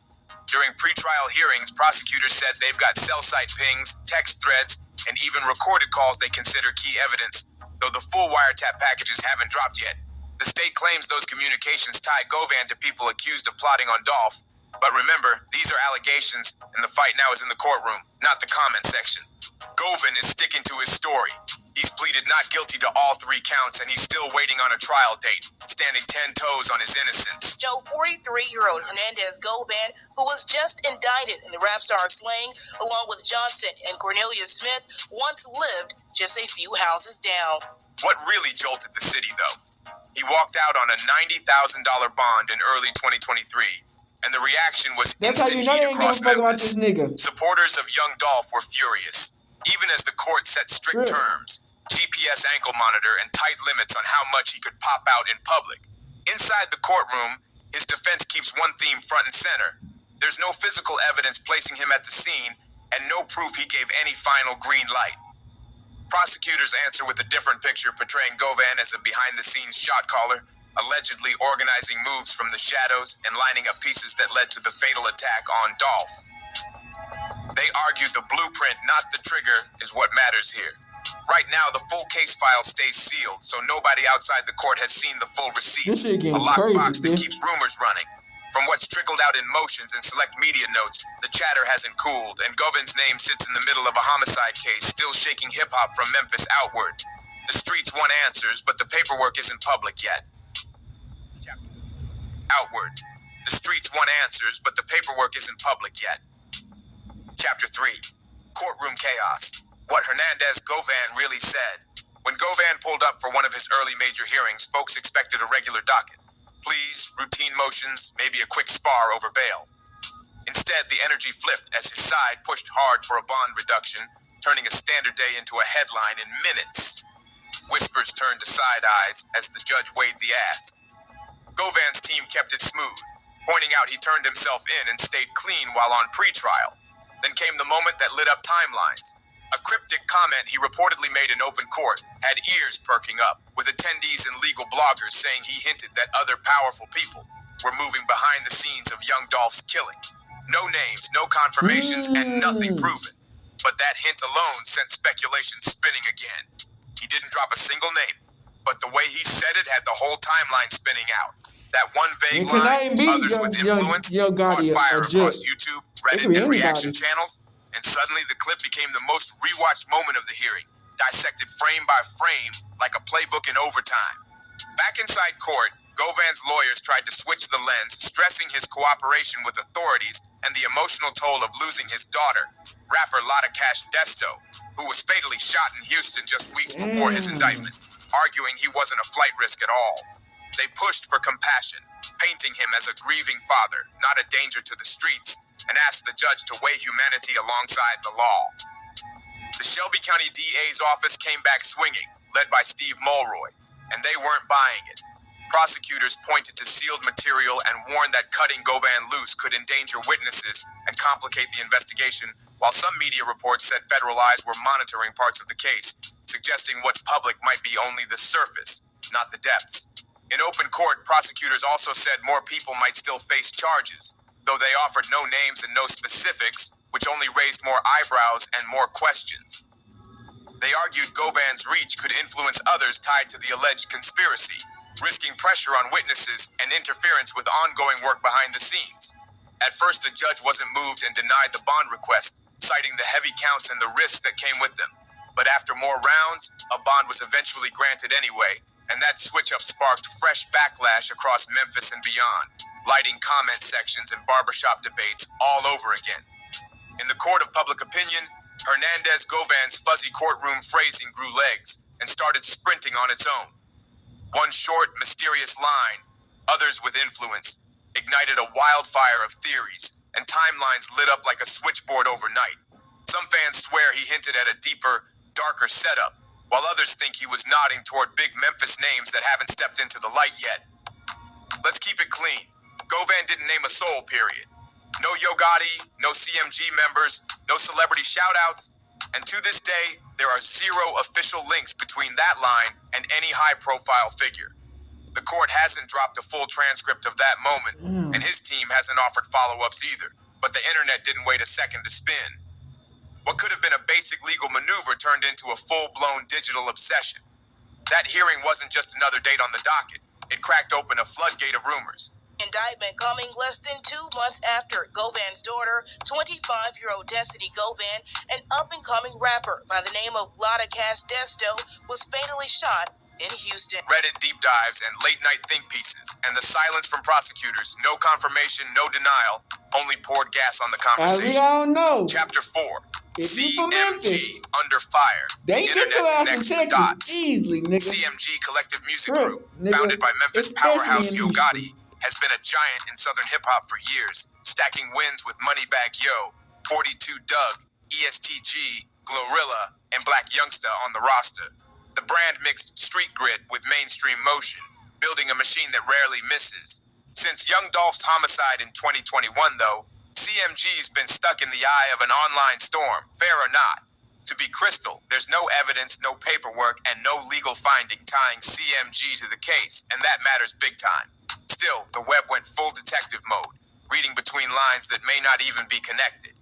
During pretrial hearings, prosecutors said they've got cell site pings, text threads, and even recorded calls they consider key evidence, though the full wiretap packages haven't dropped yet. The state claims those communications tie Govan to people accused of plotting on Dolph. But remember, these are allegations, and the fight now is in the courtroom, not the comment section. Govan is sticking to his story. He's pleaded not guilty to all 3 counts, and he's still waiting on a trial date, standing 10 toes on his innocence. Joe, 43-year-old Hernandez Govan, who was just indicted in the rap star slaying, along with Johnson and Cornelia Smith, once lived just a few houses down. What really jolted the city, though? He walked out on a $90,000 bond in early 2023. And the reaction was instant heat across Memphis. Supporters of Youngdolph were furious, even as the court set strict terms, GPS ankle monitor, and tight limits on how much he could pop out in public. Inside the courtroom, his defense keeps one theme front and center. There's no physical evidence placing him at the scene, and no proof he gave any final green light. Prosecutors answer with a different picture, portraying Govan as a behind-the-scenes shot caller, allegedly organizing moves from the shadows and lining up pieces that led to the fatal attack on Dolph. They argue the blueprint, not the trigger, is what matters here. Right now, the full case file stays sealed, so nobody outside the court has seen the full receipts, a locked box that keeps rumors running. From what's trickled out in motions and select media notes, the chatter hasn't cooled, and Govan's name sits in the middle of a homicide case, still shaking hip-hop from Memphis outward. The streets want answers, but the paperwork isn't public yet. Outward. The streets want answers, but the paperwork isn't public yet. Chapter 3. Courtroom Chaos. What Hernandez Govan really said. When Govan pulled up for one of his early major hearings, folks expected a regular docket. Pleas, routine motions, maybe a quick spar over bail. Instead, the energy flipped as his side pushed hard for a bond reduction, turning a standard day into a headline in minutes. Whispers turned to side eyes as the judge weighed the ask. Govan's team kept it smooth, pointing out he turned himself in and stayed clean while on pretrial. Then came the moment that lit up timelines. A cryptic comment he reportedly made in open court had ears perking up, with attendees and legal bloggers saying he hinted that other powerful people were moving behind the scenes of Youngdolph's killing. No names, no confirmations, and nothing proven. But that hint alone sent speculation spinning again. He didn't drop a single name, but the way he said it had the whole timeline spinning out. That one vague line, others with influence, caught fire across YouTube, Reddit, and reaction channels, and suddenly the clip became the most rewatched moment of the hearing, dissected frame by frame like a playbook in overtime. Back inside court, Govan's lawyers tried to switch the lens, stressing his cooperation with authorities and the emotional toll of losing his daughter, rapper Lakash Desto, who was fatally shot in Houston just weeks before his indictment, arguing he wasn't a flight risk at all. They pushed for compassion, painting him as a grieving father, not a danger to the streets, and asked the judge to weigh humanity alongside the law. The Shelby County DA's office came back swinging, led by Steve Mulroy, and they weren't buying it. Prosecutors pointed to sealed material and warned that cutting Govan loose could endanger witnesses and complicate the investigation, while some media reports said federal eyes were monitoring parts of the case, suggesting what's public might be only the surface, not the depths. In open court, prosecutors also said more people might still face charges, though they offered no names and no specifics, which only raised more eyebrows and more questions. They argued Govan's reach could influence others tied to the alleged conspiracy, risking pressure on witnesses and interference with ongoing work behind the scenes. At first, the judge wasn't moved and denied the bond request, citing the heavy counts and the risks that came with them. But after more rounds, a bond was eventually granted anyway, and that switch-up sparked fresh backlash across Memphis and beyond, lighting comment sections and barbershop debates all over again. In the court of public opinion, Hernandez Govan's fuzzy courtroom phrasing grew legs and started sprinting on its own. One short, mysterious line, others with influence, ignited a wildfire of theories, and timelines lit up like a switchboard overnight. Some fans swear he hinted at a deeper, darker setup, while others think he was nodding toward big Memphis names that haven't stepped into the light yet. Let's keep it clean. Govan didn't name a soul, period. No Yo Gotti, no CMG members, no celebrity shoutouts, and to this day, there are zero official links between that line and any high-profile figure. The court hasn't dropped a full transcript of that moment, and his team hasn't offered follow-ups either, but the internet didn't wait a second to spin. What could have been a basic legal maneuver turned into a full-blown digital obsession. That hearing wasn't just another date on the docket. It cracked open a floodgate of rumors. Indictment coming less than 2 months after Govan's daughter, 25-year-old Destiny Govan, an up-and-coming rapper by the name of Lotta Cash Desto, was fatally shot in Houston. Reddit deep dives and late-night think pieces, and the silence from prosecutors, no confirmation, no denial, only poured gas on the conversation. We all know. Chapter 4. If CMG under fire. They the get your internet ass in connects the Texas dots. easily, nigga. CMG Collective Music True, Group, nigga. founded by Memphis Especially powerhouse in Yo Houston. Gotti, has been a giant in Southern hip-hop for years, stacking wins with Moneybagg Yo, 42 Doug, ESTG, Glorilla, and Black Youngsta on the roster. The brand mixed street grit with mainstream motion, building a machine that rarely misses. Since Youngdolph's homicide in 2021, though, CMG's been stuck in the eye of an online storm, fair or not. To be crystal, there's no evidence, no paperwork, and no legal finding tying CMG to the case, and that matters big time. Still, the web went full detective mode, reading between lines that may not even be connected.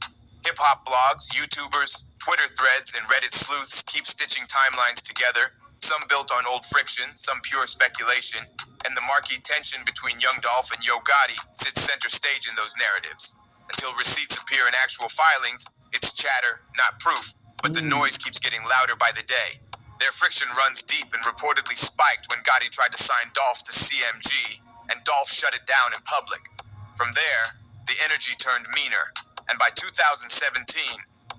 Hip-hop blogs, YouTubers, Twitter threads, and Reddit sleuths keep stitching timelines together, some built on old friction, some pure speculation, and the marquee tension between Youngdolph and Yo Gotti sits center stage in those narratives. Until receipts appear in actual filings, it's chatter, not proof, but the noise keeps getting louder by the day. Their friction runs deep and reportedly spiked when Gotti tried to sign Dolph to CMG, and Dolph shut it down in public. From there, the energy turned meaner, and by 2017,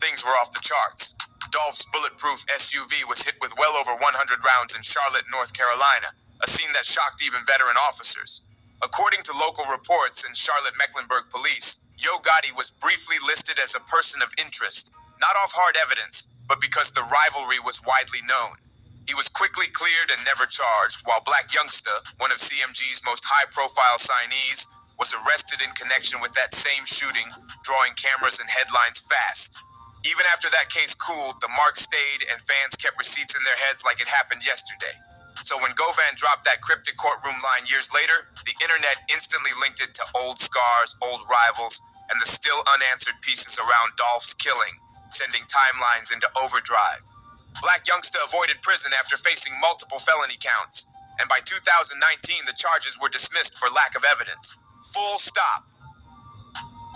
things were off the charts. Dolph's bulletproof SUV was hit with well over 100 rounds in Charlotte, North Carolina, a scene that shocked even veteran officers. According to local reports and Charlotte-Mecklenburg police, Yo Gotti was briefly listed as a person of interest, not off hard evidence, but because the rivalry was widely known. He was quickly cleared and never charged, while Black Youngsta, one of CMG's most high-profile signees, was arrested in connection with that same shooting, drawing cameras and headlines fast. Even after that case cooled, the mark stayed and fans kept receipts in their heads like it happened yesterday. So when Govan dropped that cryptic courtroom line years later, the internet instantly linked it to old scars, old rivals, and the still unanswered pieces around Dolph's killing, sending timelines into overdrive. Black Youngsta avoided prison after facing multiple felony counts, and by 2019 the charges were dismissed for lack of evidence. Full stop.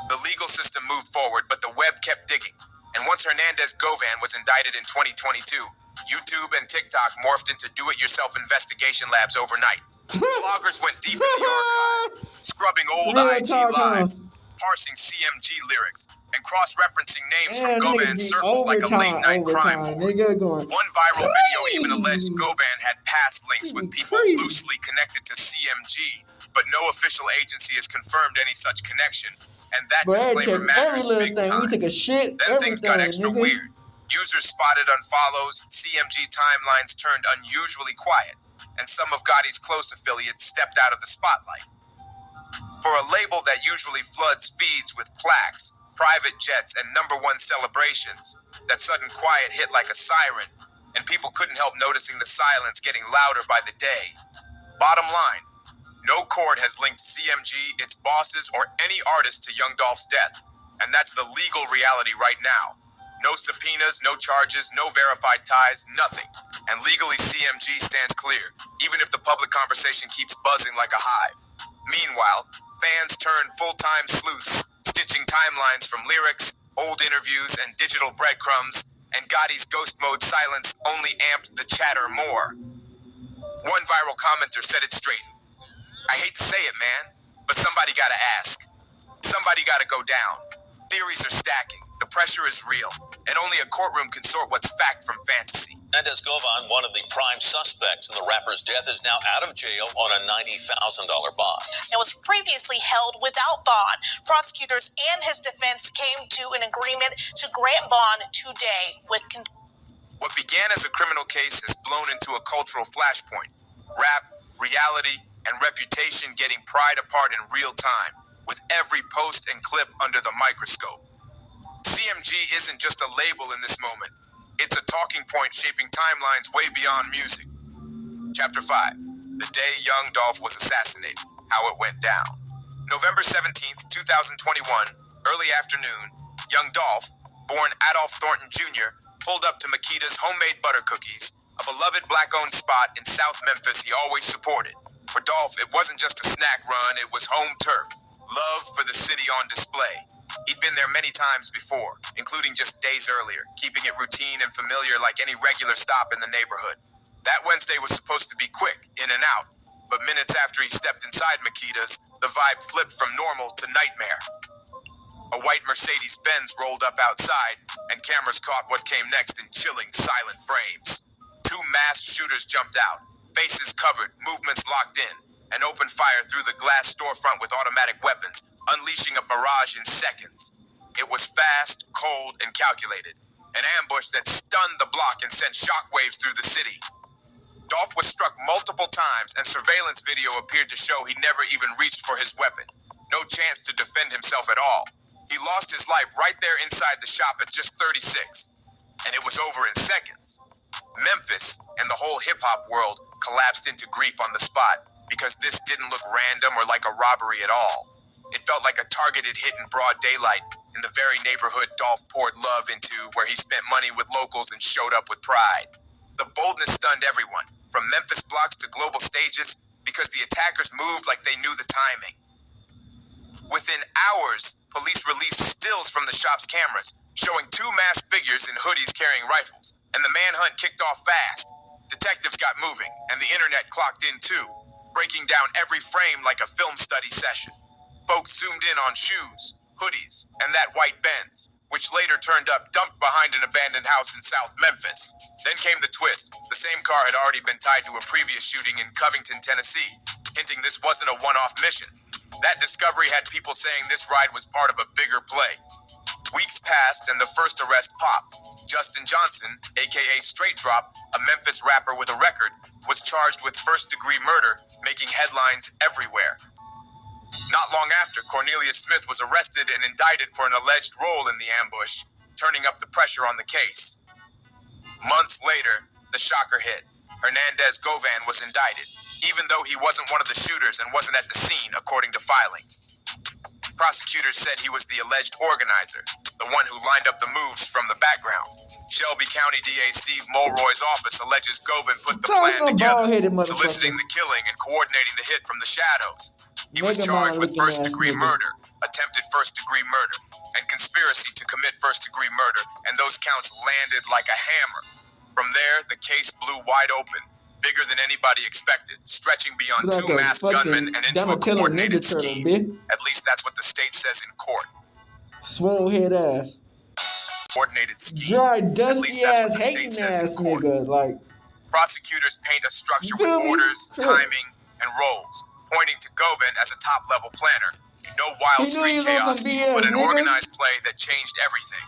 The legal system moved forward, but the web kept digging, and once Hernandez Govan was indicted in 2022, YouTube and TikTok morphed into do-it-yourself investigation labs overnight. Bloggers went deep in the archives, scrubbing old IG lives, parsing CMG lyrics, and cross-referencing names from Govan's circle like a late-night crime board. One viral video even alleged Govan had past links with people loosely connected to CMG, but no official agency has confirmed any such connection, and that disclaimer matters big time. Then things got extra weird. Users spotted unfollows, CMG timelines turned unusually quiet, and some of Gotti's close affiliates stepped out of the spotlight. For a label that usually floods feeds with plaques, private jets, and #1 celebrations, that sudden quiet hit like a siren, and people couldn't help noticing the silence getting louder by the day. Bottom line, no court has linked CMG, its bosses, or any artist to Youngdolph's death, and that's the legal reality right now. No subpoenas, no charges, no verified ties, nothing. And legally CMG stands clear, even if the public conversation keeps buzzing like a hive. Meanwhile, fans turn full-time sleuths, stitching timelines from lyrics, old interviews, and digital breadcrumbs, and Gotti's ghost mode silence only amped the chatter more. One viral commenter said it straight. I hate to say it, man, but somebody gotta ask. Somebody gotta go down. Theories are stacking, the pressure is real, and only a courtroom can sort what's fact from fantasy. Hernandez Govan, one of the prime suspects in the rapper's death, is now out of jail on a $90,000 bond. It was previously held without bond. Prosecutors and his defense came to an agreement to grant bond today with What began as a criminal case has blown into a cultural flashpoint. Rap, reality, and reputation getting pried apart in real time, with every post and clip under the microscope. CMG isn't just a label in this moment. It's a talking point shaping timelines way beyond music. Chapter 5. The day Youngdolph was assassinated. How it went down. November 17th, 2021, early afternoon, Youngdolph, born Adolph Thornton Jr., pulled up to Makita's homemade butter cookies, a beloved black-owned spot in South Memphis he always supported. For Dolph, it wasn't just a snack run, it was home turf. Love for the city on display. He'd been there many times before, including just days earlier, keeping it routine and familiar like any regular stop in the neighborhood. That Wednesday was supposed to be quick, in and out, but minutes after he stepped inside Makita's, the vibe flipped from normal to nightmare. A white Mercedes-Benz rolled up outside, and cameras caught what came next in chilling, silent frames. 2 masked shooters jumped out, faces covered, movements locked in, and opened fire through the glass storefront with automatic weapons, unleashing a barrage in seconds. It was fast, cold, and calculated. An ambush that stunned the block and sent shockwaves through the city. Dolph was struck multiple times, and surveillance video appeared to show he never even reached for his weapon. No chance to defend himself at all. He lost his life right there inside the shop at just 36. And it was over in seconds. Memphis and the whole hip-hop world collapsed into grief on the spot because this didn't look random or like a robbery at all. It felt like a targeted hit in broad daylight in the very neighborhood Dolph poured love into, where he spent money with locals and showed up with pride. The boldness stunned everyone, from Memphis blocks to global stages, because the attackers moved like they knew the timing. Within hours, police released stills from the shop's cameras, showing 2 masked figures in hoodies carrying rifles, and the manhunt kicked off fast. Detectives got moving, and the internet clocked in too, breaking down every frame like a film study session. Folks zoomed in on shoes, hoodies, and that white Benz, which later turned up dumped behind an abandoned house in South Memphis. Then came the twist. The same car had already been tied to a previous shooting in Covington, Tennessee, hinting this wasn't a one-off mission. That discovery had people saying this ride was part of a bigger play. Weeks passed and the first arrest popped. Justin Johnson, aka Straight Drop, a Memphis rapper with a record, was charged with first-degree murder, making headlines everywhere. Not long after, Cornelius Smith was arrested and indicted for an alleged role in the ambush, turning up the pressure on the case. Months later, the shocker hit. Hernandez Govan was indicted, even though he wasn't one of the shooters and wasn't at the scene, according to filings. Prosecutors said he was the alleged organizer, the one who lined up the moves from the background. Shelby County DA Steve Mulroy's office alleges Govan put the plan together, soliciting the killing and coordinating the hit from the shadows. He was charged with first-degree murder, attempted first-degree murder, and conspiracy to commit first-degree murder, and those counts landed like a hammer. From there, the case blew wide open, bigger than anybody expected, stretching beyond 2 masked gunmen and into a coordinated scheme. At least that's what the state says in court. Swole head ass. Coordinated scheme. Dry, At least dusty that's what ass, the state hating says in ass court. nigga. Like, prosecutors paint a structure with orders, timing, and roles, pointing to Govan as a top-level planner. No wild street chaos, but an organized play that changed everything.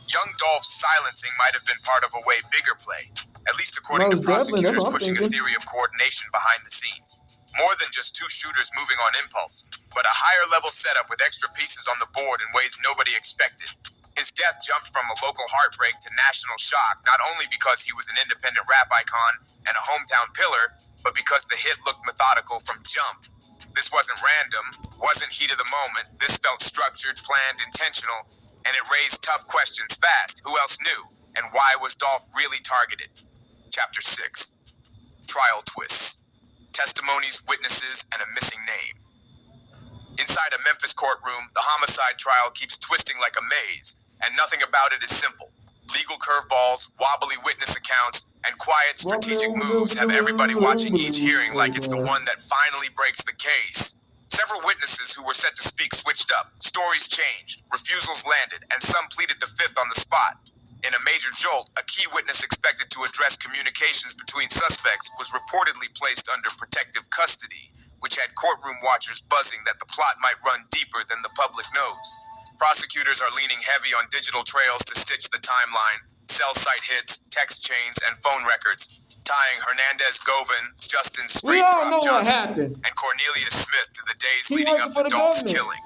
Youngdolph's silencing might have been part of a way bigger play, at least according to prosecutors pushing a theory of coordination behind the scenes. More than just two shooters moving on impulse, but a higher level setup with extra pieces on the board in ways nobody expected. His death jumped from a local heartbreak to national shock, not only because he was an independent rap icon and a hometown pillar, but because the hit looked methodical from jump. This wasn't random, wasn't heat of the moment. This felt structured, planned, intentional, and it raised tough questions fast. Who else knew? And why was Dolph really targeted? Chapter 6. Trial twists. Testimonies, witnesses, and a missing name. Inside a Memphis courtroom, the homicide trial keeps twisting like a maze, and nothing about it is simple. Legal curveballs, wobbly witness accounts, and quiet strategic moves have everybody watching each hearing like it's the one that finally breaks the case. Several witnesses who were set to speak switched up. Stories changed, refusals landed, and some pleaded the fifth on the spot. In a major jolt, a key witness expected to address communications between suspects was reportedly placed under protective custody, which had courtroom watchers buzzing that the plot might run deeper than the public knows. Prosecutors are leaning heavy on digital trails to stitch the timeline, cell site hits, text chains, and phone records, tying Hernandez, Govan, Justin Street Drop Johnson, and Cornelius Smith to the days leading up to Dolph's killing.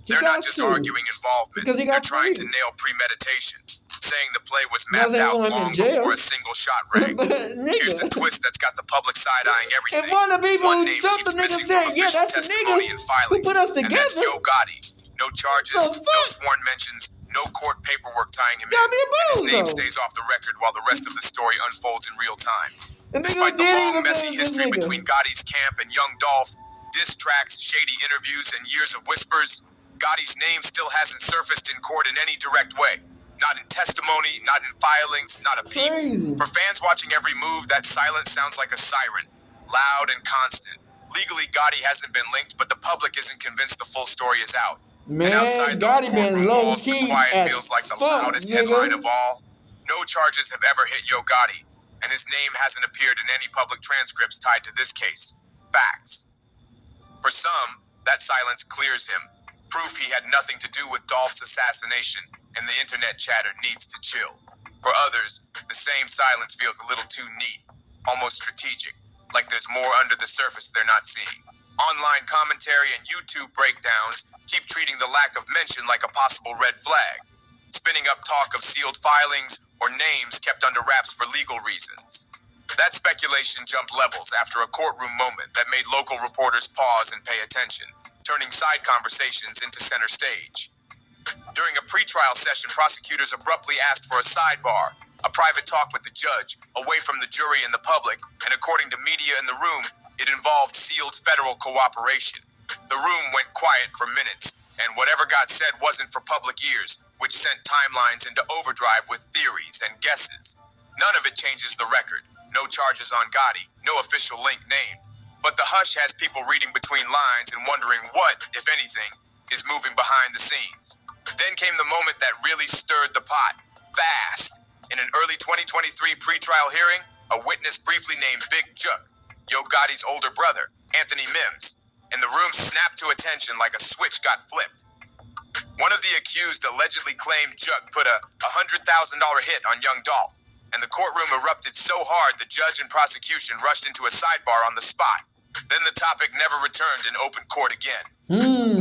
They're not just arguing involvement, they're trying to nail premeditation, saying the play was mapped out long before a single shot rang. Here's the twist that's got the public side-eyeing everything. One name keeps missing from official testimony and filings, and that's Gotti. No charges, no sworn mentions, no court paperwork tying him in, and his name stays off the record while the rest of the story unfolds in real time. Despite the long, messy history between Gotti's camp and Youngdolph, diss tracks, shady interviews, and years of whispers, Gotti's name still hasn't surfaced in court in any direct way. Not in testimony, not in filings, not a peep. For fans watching every move, that silence sounds like a siren, loud and constant. Legally, Gotti hasn't been linked, but the public isn't convinced the full story is out. Man, and outside those courtroom walls, the quiet feels like the loudest headline of all. No charges have ever hit Yo Gotti, and his name hasn't appeared in any public transcripts tied to this case. Facts. For some, that silence clears him. Proof he had nothing to do with Dolph's assassination, and the internet chatter needs to chill. For others, the same silence feels a little too neat, almost strategic, like there's more under the surface they're not seeing. Online commentary and YouTube breakdowns keep treating the lack of mention like a possible red flag, spinning up talk of sealed filings or names kept under wraps for legal reasons. That speculation jumped levels after a courtroom moment that made local reporters pause and pay attention, turning side conversations into center stage. During a pretrial session, prosecutors abruptly asked for a sidebar, a private talk with the judge, away from the jury and the public, and according to media in the room, it involved sealed federal cooperation. The room went quiet for minutes, and whatever got said wasn't for public ears, which sent timelines into overdrive with theories and guesses. None of it changes the record. No charges on Gotti, no official link named. But the hush has people reading between lines and wondering what, if anything, is moving behind the scenes. Then came the moment that really stirred the pot. Fast. In an early 2023 pretrial hearing, a witness briefly named Bigg Jook, Yo Gotti's older brother, Anthony Mims, and the room snapped to attention like a switch got flipped. One of the accused allegedly claimed Jook put a $100,000 hit on Youngdolph, and the courtroom erupted so hard the judge and prosecution rushed into a sidebar on the spot. Then the topic never returned in open court again.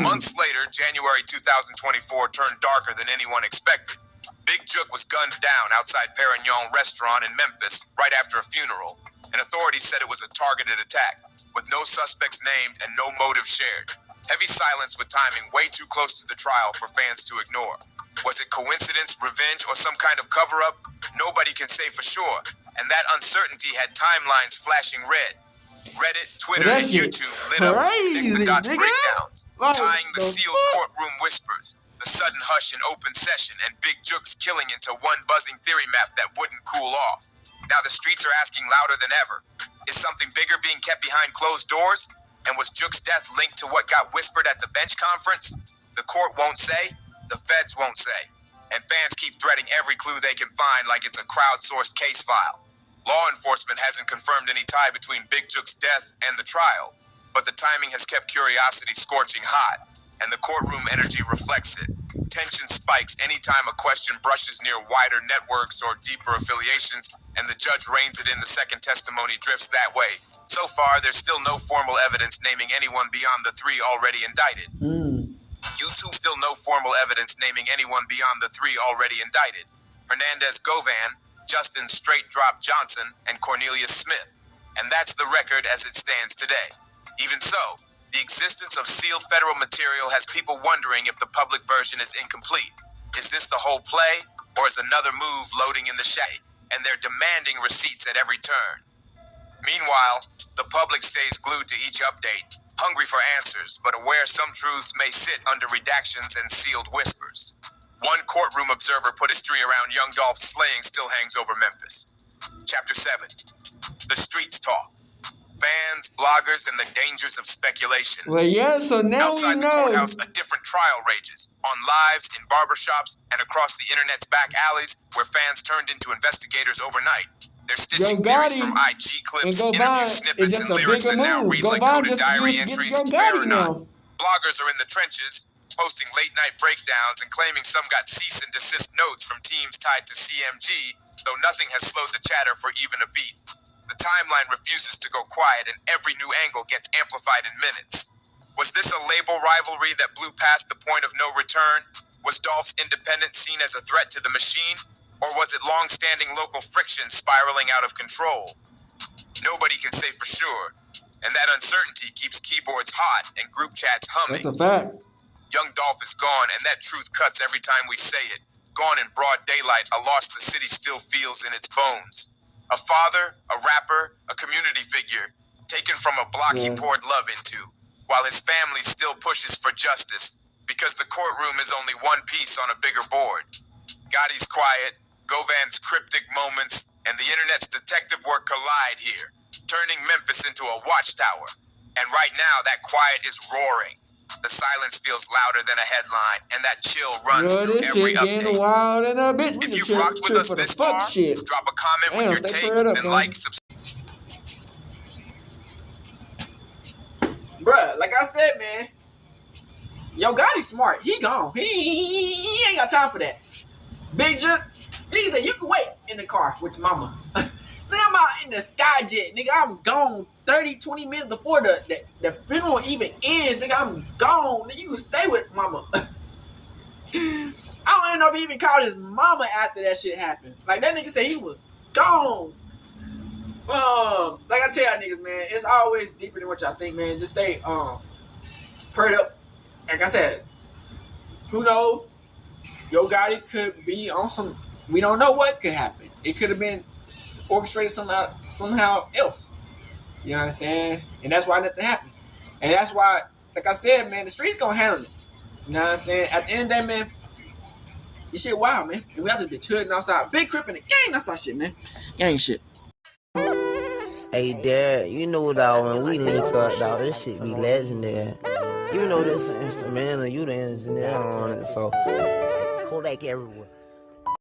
Months later, January 2024 turned darker than anyone expected. Bigg Jook was gunned down outside Perignon restaurant in Memphis right after a funeral, and authorities said it was a targeted attack, with no suspects named and no motive shared. Heavy silence with timing way too close to the trial for fans to ignore. Was it coincidence, revenge, or some kind of cover-up? Nobody can say for sure, and that uncertainty had timelines flashing red. Reddit, Twitter, and YouTube lit up with connect the dots breakdowns, tying the sealed courtroom whispers, the sudden hush in open session, and Bigg Jook's killing into one buzzing theory map that wouldn't cool off. Now the streets are asking louder than ever. Is something bigger being kept behind closed doors? And was Jook's death linked to what got whispered at the bench conference? The court won't say, the feds won't say, and fans keep threading every clue they can find like it's a crowdsourced case file. Law enforcement hasn't confirmed any tie between Bigg Jook's death and the trial, but the timing has kept curiosity scorching hot, and the courtroom energy reflects it. Tension spikes anytime a question brushes near wider networks or deeper affiliations, and the judge reins it in. The second testimony drifts that way. So far, there's still no formal evidence naming anyone beyond the 3 already indicted. YouTube still no formal evidence naming anyone beyond the 3 already indicted. Hernandez, Govan, Justin Straight Drop Johnson, and Cornelius Smith. And that's the record as it stands today. Even so, the existence of sealed federal material has people wondering if the public version is incomplete. Is this the whole play, or is another move loading in the shade? And they're demanding receipts at every turn. Meanwhile, the public stays glued to each update, hungry for answers, but aware some truths may sit under redactions and sealed whispers. One courtroom observer put history around Youngdolph's slaying still hangs over Memphis. Chapter 7. The streets talk. Fans, bloggers, and the dangers of speculation. Well, yeah, so now outside we the know. courthouse, a different trial rages. On lives, in barbershops, and across the internet's back alleys, where fans turned into investigators overnight. They're stitching theories from IG clips, interview snippets, and lyrics that now read like coded diary entries. Fair or not, bloggers are in the trenches, posting late-night breakdowns and claiming some got cease and desist notes from teams tied to CMG, though nothing has slowed the chatter for even a beat. The timeline refuses to go quiet, and every new angle gets amplified in minutes. Was this a label rivalry that blew past the point of no return? Was Dolph's independence seen as a threat to the machine? Or was it long-standing local friction spiraling out of control? Nobody can say for sure, and that uncertainty keeps keyboards hot and group chats humming. That's a fact. Youngdolph is gone, and that truth cuts every time we say it. Gone in broad daylight, a loss the city still feels in its bones. A father, a rapper, a community figure, taken from a block he poured love into, while his family still pushes for justice, because the courtroom is only one piece on a bigger board. Gotti's quiet, Govan's cryptic moments, and the internet's detective work collide here, turning Memphis into a watchtower. And right now, that quiet is roaring. The silence feels louder than a headline, and that chill runs through every update. Wild in a bit. If you've rocked with us this far, drop a comment with your take and like, subscribe. Bruh, like I said, man, yo, Gotti's smart. He gone. He ain't got time for that. Bigg just, he said, you can wait in the car with your mama. Nigga, I'm out in the Skyjet. Nigga, I'm gone 20 minutes before the funeral even ends. Nigga, I'm gone. Nigga, you can stay with mama. I don't even know if he even called his mama after that shit happened. Like, that nigga said he was gone. Like I tell y'all niggas, man, it's always deeper than what y'all think, man. Just stay prayed up. Like I said, who knows? Yo Gotti could be on some, we don't know what could happen. It could have been orchestrated somehow else. You know what I'm saying? And that's why nothing happened. And that's why, like I said, man, the streets gonna handle it. You know what I'm saying? At the end of the day, man, this shit wild, man. And we have to be hooding outside. Big Crip in the gang, that's our shit, man. Gang shit. Hey, Dad, you know, dog, when we link up, dog, this shit be legendary. Even though this is instrumental, you the engineer on it, so Kodak everywhere.